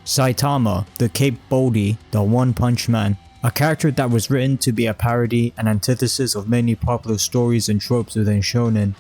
Saitama, the Cape Baldy, the One Punch Man, a character that was written to be a parody and antithesis of many popular stories and tropes within shounen.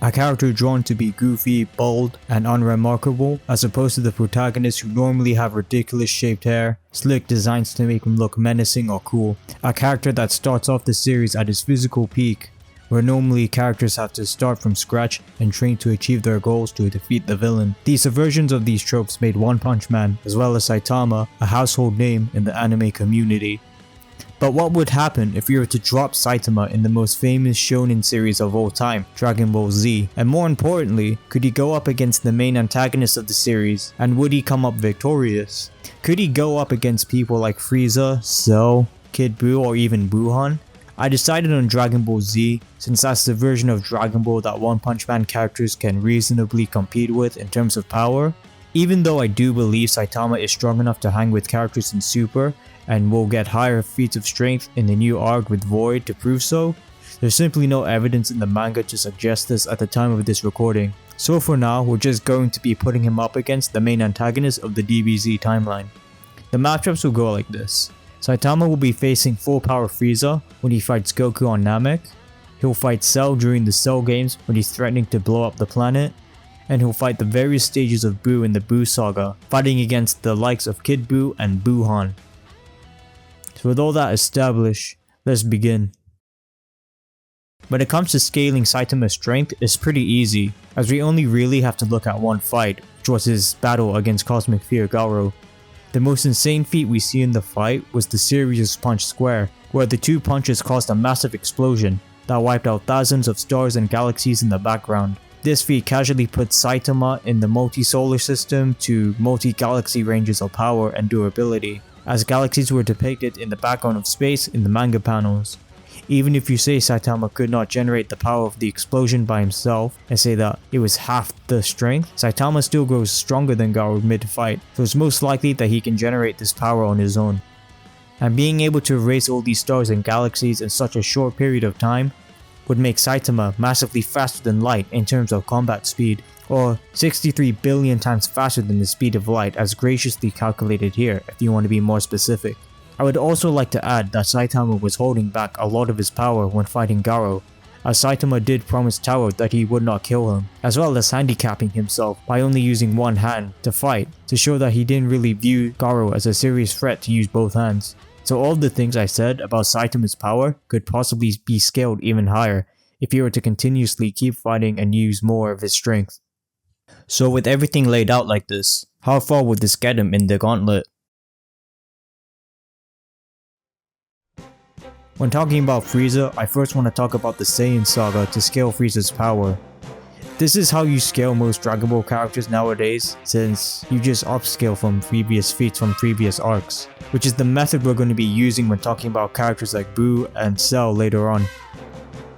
A character drawn to be goofy, bold, and unremarkable, as opposed to the protagonists who normally have ridiculous shaped hair, slick designs to make him look menacing or cool. A character that starts off the series at his physical peak, where normally characters have to start from scratch and train to achieve their goals to defeat the villain. These subversions of these tropes made One Punch Man, as well as Saitama, a household name in the anime community. But what would happen if we were to drop Saitama in the most famous shonen series of all time, Dragon Ball Z? And more importantly, could he go up against the main antagonist of the series, and would he come up victorious? Could he go up against people like Frieza, Cell, Kid Buu, or even Buuhan? I decided on Dragon Ball Z since that's the version of Dragon Ball that One Punch Man characters can reasonably compete with in terms of power. Even though I do believe Saitama is strong enough to hang with characters in Super, and will get higher feats of strength in the new arc with Void to prove so, there's simply no evidence in the manga to suggest this at the time of this recording. So for now, we're just going to be putting him up against the main antagonist of the DBZ timeline. The matchups will go like this. Saitama will be facing full power Frieza when he fights Goku on Namek. He'll fight Cell during the Cell games when he's threatening to blow up the planet. And he'll fight the various stages of Buu in the Buu saga, fighting against the likes of Kid Buu and Buuhan. So with all that established, let's begin. When it comes to scaling Saitama's strength, it's pretty easy, as we only really have to look at one fight, which was his battle against Cosmic Fear Garo. The most insane feat we see in the fight was the Serious Punch Square, where the two punches caused a massive explosion that wiped out thousands of stars and galaxies in the background. This feat casually puts Saitama in the multi-solar system to multi-galaxy ranges of power and durability, as galaxies were depicted in the background of space in the manga panels. Even if you say Saitama could not generate the power of the explosion by himself and say that it was half the strength, Saitama still grows stronger than Garo mid-fight, so it's most likely that he can generate this power on his own. And being able to erase all these stars and galaxies in such a short period of time would make Saitama massively faster than light in terms of combat speed, or 63 billion times faster than the speed of light as graciously calculated here if you want to be more specific. I would also like to add that Saitama was holding back a lot of his power when fighting Garo, as Saitama did promise Taro that he would not kill him, as well as handicapping himself by only using one hand to fight to show that he didn't really view Garo as a serious threat to use both hands. So all the things I said about Saitama's power could possibly be scaled even higher if he were to continuously keep fighting and use more of his strength. So with everything laid out like this, how far would this get him in the gauntlet? When talking about Frieza, I first want to talk about the Saiyan saga to scale Frieza's power. This is how you scale most Dragon Ball characters nowadays, since you just upscale from previous feats from previous arcs, which is the method we're going to be using when talking about characters like Buu and Cell later on.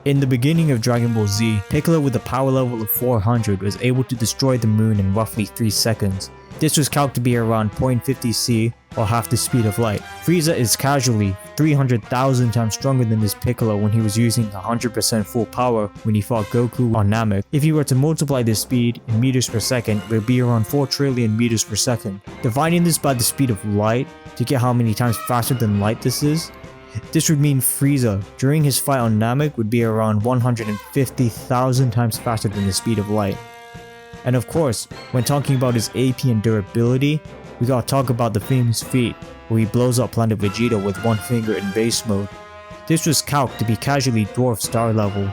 In the beginning of Dragon Ball Z, Piccolo with a power level of 400 was able to destroy the moon in roughly 3 seconds. This was calculated to be around 0.50 C or half the speed of light. Frieza is casually 300,000 times stronger than this Piccolo when he was using 100% full power when he fought Goku on Namek. If you were to multiply this speed in meters per second, it would be around 4 trillion meters per second. Dividing this by the speed of light to get how many times faster than light this is, this would mean Frieza, during his fight on Namek, would be around 150,000 times faster than the speed of light. And of course, when talking about his AP and durability, we gotta talk about the famous feat where he blows up Planet Vegeta with one finger in base mode. This was calced to be casually dwarf star level.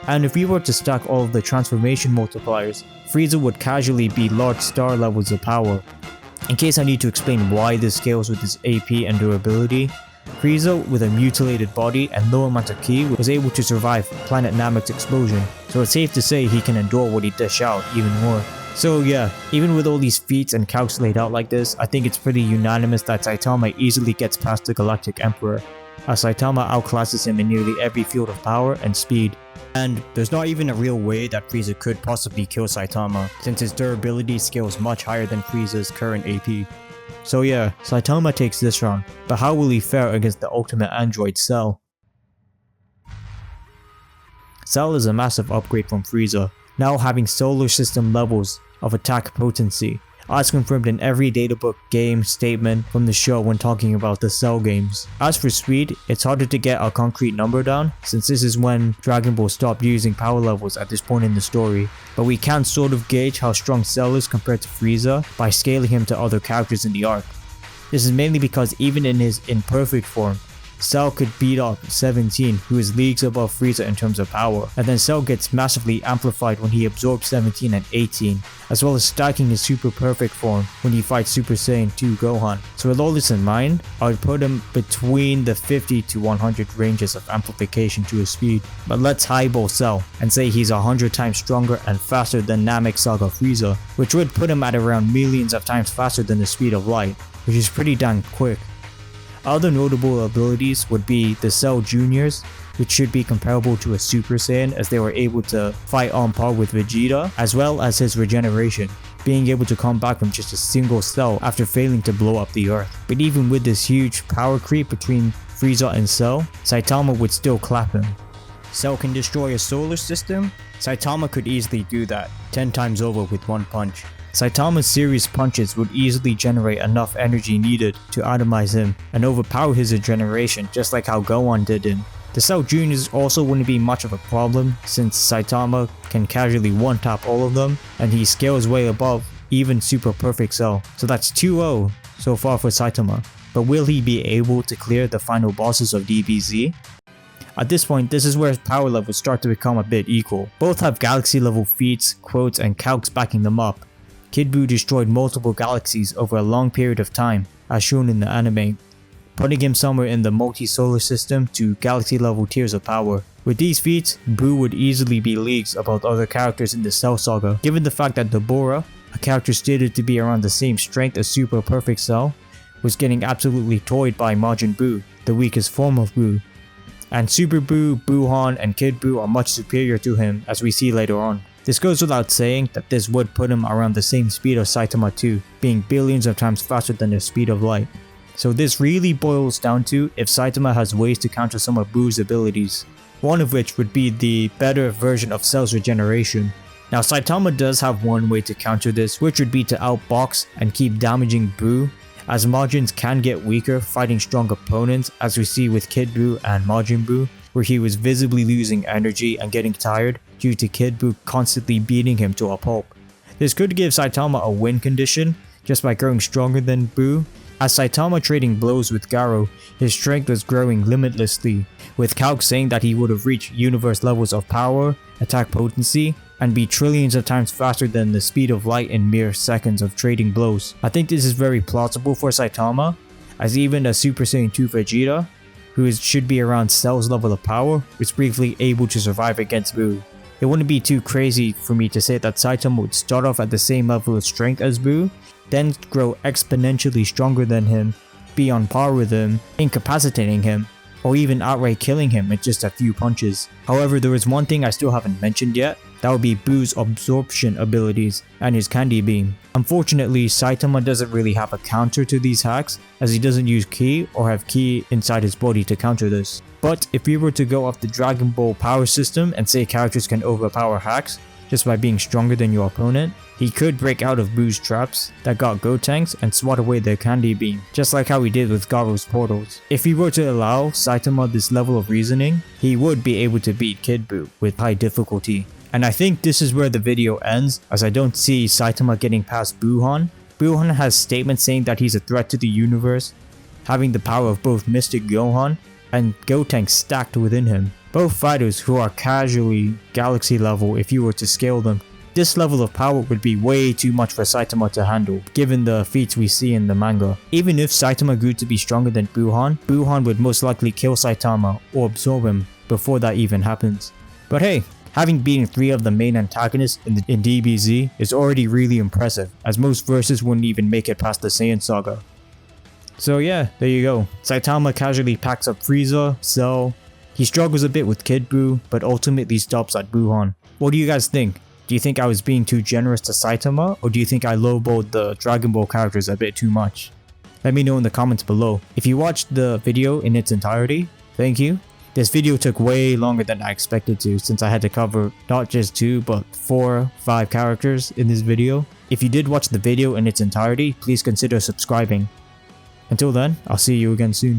And if we were to stack all of the transformation multipliers, Frieza would casually be large star levels of power. In case I need to explain why this scales with his AP and durability, Frieza, with a mutilated body and low amount of ki, was able to survive Planet Namek's explosion, so it's safe to say he can endure what he dish out even more. So yeah, even with all these feats and calcs laid out like this, I think it's pretty unanimous that Saitama easily gets past the Galactic Emperor, as Saitama outclasses him in nearly every field of power and speed. And there's not even a real way that Frieza could possibly kill Saitama, since his durability scales much higher than Frieza's current AP. So yeah, Saitama takes this round, but how will he fare against the ultimate android Cell? Cell is a massive upgrade from Frieza, now having solar system levels of attack potency, as confirmed in every databook game statement from the show when talking about the Cell games. As for speed, it's harder to get a concrete number down since this is when Dragon Ball stopped using power levels at this point in the story, but we can sort of gauge how strong Cell is compared to Frieza by scaling him to other characters in the arc. This is mainly because even in his imperfect form, Cell could beat up 17, who is leagues above Frieza in terms of power, and then Cell gets massively amplified when he absorbs 17 and 18, as well as stacking his super perfect form when he fights Super Saiyan 2 Gohan. So with all this in mind, I would put him between the 50 to 100 ranges of amplification to his speed. But let's highball Cell and say he's 100 times stronger and faster than Namek Saga Frieza, which would put him at around millions of times faster than the speed of light, which is pretty damn quick. Other notable abilities would be the Cell Juniors, which should be comparable to a Super Saiyan as they were able to fight on par with Vegeta, as well as his regeneration, being able to come back from just a single cell after failing to blow up the earth. But even with this huge power creep between Frieza and Cell, Saitama would still clap him. Cell can destroy a solar system? Saitama could easily do that, 10 times over with one punch. Saitama's serious punches would easily generate enough energy needed to atomize him and overpower his regeneration just like how Gohan did him. The Cell Juniors also wouldn't be much of a problem since Saitama can casually one-tap all of them and he scales way above even Super Perfect Cell. So that's 2-0 so far for Saitama. But will he be able to clear the final bosses of DBZ? At this point, this is where his power levels start to become a bit equal. Both have galaxy level feats, quotes, and calcs backing them up. Kid Buu destroyed multiple galaxies over a long period of time, as shown in the anime, putting him somewhere in the multi-solar system to galaxy level tiers of power. With these feats, Buu would easily be leagues above other characters in the Cell Saga, given the fact that Deborah, a character stated to be around the same strength as Super Perfect Cell, was getting absolutely toyed by Majin Buu, the weakest form of Buu. And Super Buu, Buuhan, and Kid Buu are much superior to him, as we see later on. This goes without saying that this would put him around the same speed of Saitama 2, being billions of times faster than the speed of light. So this really boils down to if Saitama has ways to counter some of Buu's abilities, one of which would be the better version of Cell's regeneration. Now Saitama does have one way to counter this, which would be to outbox and keep damaging Buu, as Majins can get weaker fighting strong opponents, as we see with Kid Buu and Majin Buu, where he was visibly losing energy and getting tired due to Kid Buu constantly beating him to a pulp. This could give Saitama a win condition just by growing stronger than Buu. As Saitama trading blows with Garo, his strength was growing limitlessly, with calcs saying that he would have reached universe levels of power, attack potency, and be trillions of times faster than the speed of light in mere seconds of trading blows. I think this is very plausible for Saitama, as even a Super Saiyan 2 Vegeta, who should be around Cell's level of power, was briefly able to survive against Buu. It wouldn't be too crazy for me to say that Saitama would start off at the same level of strength as Buu, then grow exponentially stronger than him, be on par with him, incapacitating him, or even outright killing him with just a few punches. However, there is one thing I still haven't mentioned yet, that would be Buu's absorption abilities and his candy beam. Unfortunately, Saitama doesn't really have a counter to these hacks, as he doesn't use ki or have ki inside his body to counter this. But if we were to go off the Dragon Ball power system and say characters can overpower hacks just by being stronger than your opponent, he could break out of Buu's traps that got Gotenks and swat away their candy beam, just like how he did with Garo's portals. If we were to allow Saitama this level of reasoning, he would be able to beat Kid Buu with high difficulty. And I think this is where the video ends, as I don't see Saitama getting past Buuhan. Buuhan has statements saying that he's a threat to the universe, having the power of both Mystic Gohan and Gotenks stacked within him. Both fighters who are casually galaxy level if you were to scale them. This level of power would be way too much for Saitama to handle, given the feats we see in the manga. Even if Saitama grew to be stronger than Buuhan, Buuhan would most likely kill Saitama or absorb him before that even happens. But hey, having beaten 3 of the main antagonists in DBZ is already really impressive, as most verses wouldn't even make it past the Saiyan Saga. So yeah, there you go. Saitama casually packs up Frieza, Cell. He struggles a bit with Kid Buu, but ultimately stops at Buuhan. What do you guys think? Do you think I was being too generous to Saitama, or do you think I lowballed the Dragon Ball characters a bit too much? Let me know in the comments below. If you watched the video in its entirety, thank you. This video took way longer than I expected to, since I had to cover not just 2 but 4, 5 characters in this video. If you did watch the video in its entirety, please consider subscribing. Until then, I'll see you again soon.